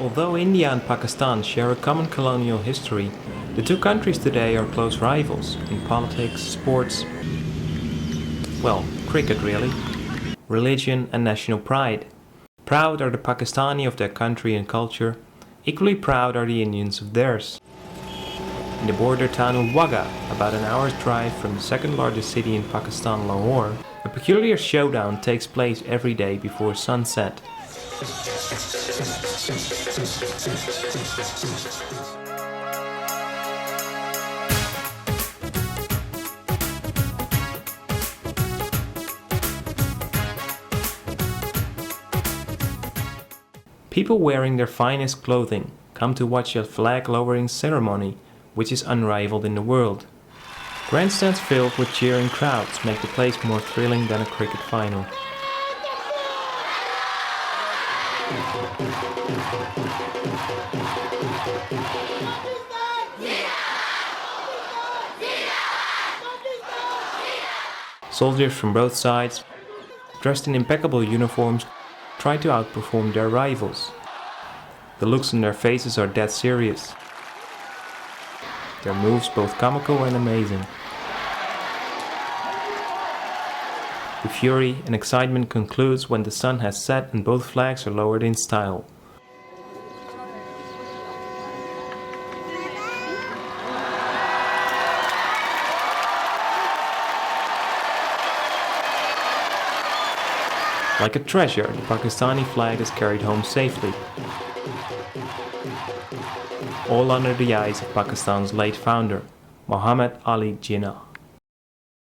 Although India and Pakistan share a common colonial history, the two countries today are close rivals in politics, sports, well, cricket really, religion and national pride. Proud are the Pakistani of their country and culture, equally proud are the Indians of theirs. In the border town of Wagah, about an hour's drive from the second largest city in Pakistan, Lahore, a peculiar showdown takes place every day before sunset. People wearing their finest clothing come to watch a flag lowering ceremony which is unrivaled in the world. Grandstands filled with cheering crowds make the place more thrilling than a cricket final. Soldiers from both sides, dressed in impeccable uniforms, try to outperform their rivals. The looks on their faces are dead serious. Their moves both comical and amazing. The fury and excitement concludes when the sun has set and both flags are lowered in style. Like a treasure, the Pakistani flag is carried home safely, all under the eyes of Pakistan's late founder, Muhammad Ali Jinnah.